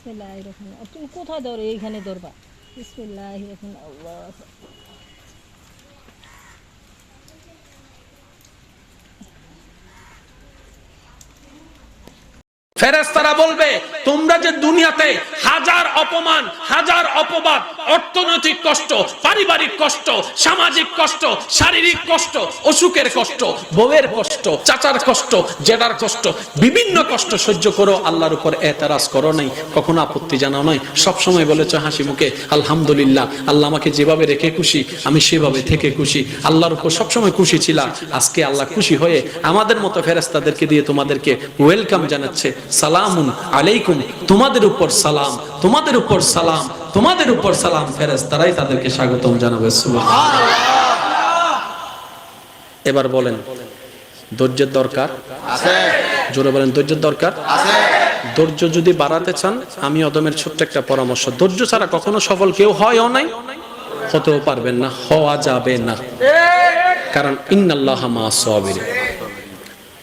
বিসমিল্লাহির রহমানির রহিম। তুমি কোথায় ধরো? এইখানে ধরবা। বিসমিল্লাহির রহমানির আল্লাহ। ফেরেশতারা বলবে তোমরা যে দুনিয়াতে হাজার অপমান, হাজার অপবাদ, অর্থনৈতিক কষ্ট, পারিবারিক কষ্ট, সামাজিক কষ্ট, শারীরিক কষ্ট, অসুখের কষ্ট, বউয়ের কষ্ট, চাচার কষ্ট, জেদার কষ্ট, বিভিন্ন কষ্ট সহ্য করো, আল্লাহর উপর এতরাজ করো নাই, কখনো আপত্তি জানাও নাই, সব সময় বলেছো হাসি মুখে আলহামদুলিল্লাহ, আল্লাহ আমাকে যেভাবে রেখে খুশি আমি সেভাবে থেকে খুশি, আল্লাহর উপর সবসময় খুশি ছিলাম। আজকে আল্লাহ খুশি হয়ে আমাদের মতো ফেরেশতাদেরকে দিয়ে তোমাদেরকে ওয়েলকাম জানাচ্ছে, সালামুন আলাইকুম, তোমাদের উপর সালাম, তোমাদের উপর সালাম, তোমাদের উপর সালাম। ফেরেশতারাই তাদেরকে স্বাগতম জানাবে। সুবহানাল্লাহ। এবার বলেন ধৈর্যের দরকার আছে? জোরে বলেন ধৈর্যের দরকার আছে? ধৈর্য যদি বাড়াতে চান, আমি অদমের ছোট্ট একটা পরামর্শ, ধৈর্য ছাড়া কখনো সফল কেউ হয়ও নাই, হতেও পারবেন না, হওয়া যাবে না। কারণ ইন্নাল্লাহা মা'আস সাবিরিন,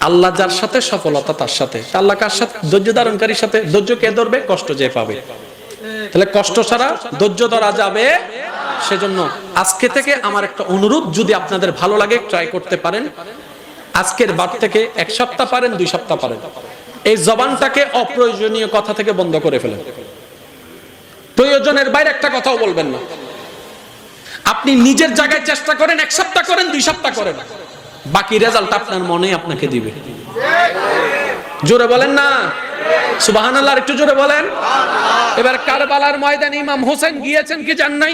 আল্লাহ যার সাথে সফলতা তার সাথে। আল্লাহ কার সাথে? ধৈর্য ধারণকারীর সাথে। ধৈর্য কে ধরবে? কষ্ট যে পাবে। তাহলে কষ্ট ছাড়া ধৈর্য ধরা যাবে। সেজন্য আজকে থেকে আমার একটা অনুরোধ, যদি আপনাদের ভালো লাগে ট্রাই করতে পারেন, আজকের বার থেকে 1 সপ্তাহ পারেন, 2 সপ্তাহ পারেন, এই জবানটাকে অপ্রয়োজনীয় কথা থেকে বন্ধ করে ফেলেন। প্রয়োজনের বাইরে একটা কথাও বলবেন না। আপনি নিজের জায়গায় চেষ্টা করেন, 1 সপ্তাহ করেন, 2 সপ্তাহ করেন, বাকি রেজাল্ট আপনার মনে আপনাকে দিবে। জোরে বলেন না সুবহানাল্লাহ, একটু জোরে বলেন। এবার কারবালার ময়দানে ইমাম হোসেন গিয়েছেন কি যান নাই?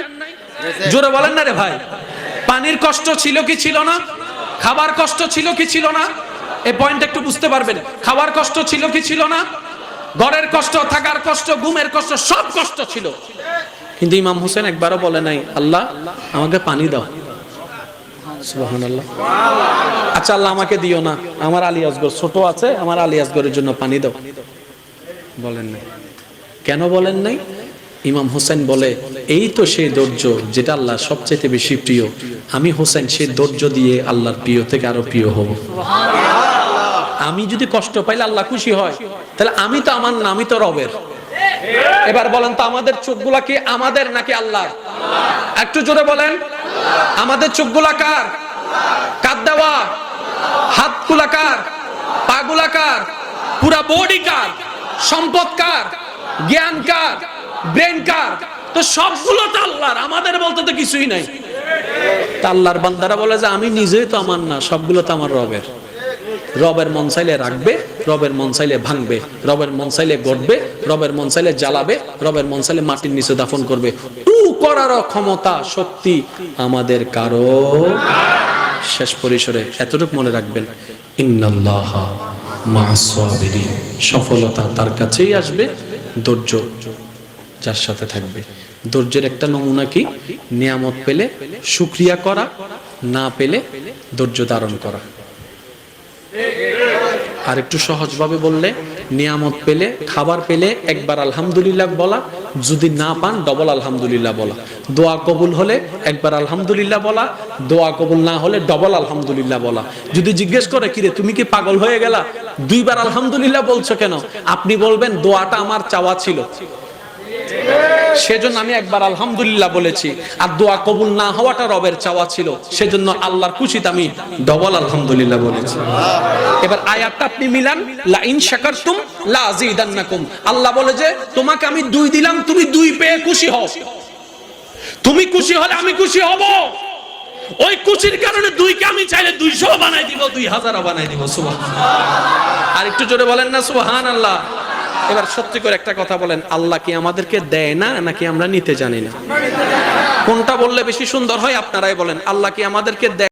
জোরে বলেন না রে ভাই। পানির কষ্ট ছিল কি ছিল না? খাবার কষ্ট ছিল কি ছিল না? এই পয়েন্ট একটু বুঝতে পারবেন। খাবার কষ্ট ছিল কি ছিল না? ঘরের কষ্ট, থাকার কষ্ট, ঘুমের কষ্ট, সব কষ্ট ছিল, কিন্তু ইমাম হোসেন একবারও বলে নাই আল্লাহ আমাকে পানি দাও। সুবহানাল্লাহ। আচ্ছা আল্লাহ আমাকে দিও না, আমার আলী আসগর ছোট আছে, আমার আলী আসগরের জন্য পানি দাও, বলেন নাই। কেন বলেন নাই? ইমাম হোসেন বলে এই তো সেই ধৈর্য যেটা আল্লাহ সবচেয়ে বেশি প্রিয়, আমি হোসেন সেই ধৈর্য দিয়ে আল্লাহর প্রিয় থেকে আরো প্রিয় হব। আমি যদি কষ্ট পাইলে আল্লাহ খুশি হয়, তাহলে আমি তো আমার না, আমি তো রবের। এবার বলেন তো আমাদের চোখগুলা কি আমাদের নাকি আল্লাহ? একটু জোরে বলেন। আমাদের চোখগুলা কার? কার দেওয়া? হাতগুলা কার? পাগুলা কার? পুরা বডি কার? সম্পদ কার? জ্ঞান কার? ব্রেন কার? তো সবগুলো তো আল্লাহর, আমাদের বলতে তো কিছুই নাই। তা আল্লাহর বান্দারা বলে যে আমি নিজেই তো আমার না, সবগুলো তো আমার রবের। রবের মন চাইলে রাখবে, রবের মন চাইলে ভাঙবে, রবের মন চাইলে গড়বে, রবের মন চাইলে জ্বালাবে, রবের মন চাইলে মাটির নিচে দাফন করবে। টু করার ক্ষমতা শক্তি আমাদের কারো। শেষ পরিসরে এতটুকু মনে রাখবেন, ইন্নাল্লাহা মা'আস সাবিরিন, সফলতা তার কাছেই আসবে, ধৈর্য যার সাথে থাকবে। ধৈর্যের একটা নমুনা কি? নিয়ামত পেলে শুকরিয়া করা, না পেলে ধৈর্য ধারণ করা। আর একটু সহজভাবে বললে, নিয়ামত পেলে, খাবার পেলে একবার আলহামদুলিল্লাহ বলা, যদি না পান ডবল আলহামদুলিল্লাহ বলা। দোয়া কবুল হলে একবার আলহামদুলিল্লাহ বলা, দোয়া কবুল না হলে ডবল আলহামদুলিল্লাহ বলা। যদি জিজ্ঞেস করে কিরে তুমি কি পাগল হয়ে গেলা, 2 বার আলহামদুলিল্লাহ বলছো কেন? আপনি বলবেন দোয়াটা আমার চাওয়া ছিল, সেজন্য আমি একবার আলহামদুলিল্লাহ বলেছি, আর দোয়া কবুল না হওয়াটা রবের চাওয়া ছিল, সেজন্য আল্লাহর খুশিতে আমি ডবল আলহামদুলিল্লাহ বলেছি। এবার আয়াতটা আপনি মিলান, লা ইন শাকারতুম লা আযীদান্নাকুম। আল্লাহ বলে যে তোমাকে আমি 2 দিলাম, তুমি 2 পেয়ে খুশি হও। তুমি খুশি হলে আমি খুশি হব। ওই খুশির কারণে 2 কে আমি চাইলে 200 বানাই দিব, 2000 বানাই দিব। সুবহানাল্লাহ। আর একটু জোরে বলেন না সুবহানাল্লাহ। এবার সত্যি করে একটা কথা বলেন, আল্লাহ কি আমাদেরকে দেয় না নাকি আমরা নিতে জানি না? কোনটা বললে বেশি সুন্দর হয় আপনারাই বলেন। আল্লাহ কি আমাদেরকে দেয়?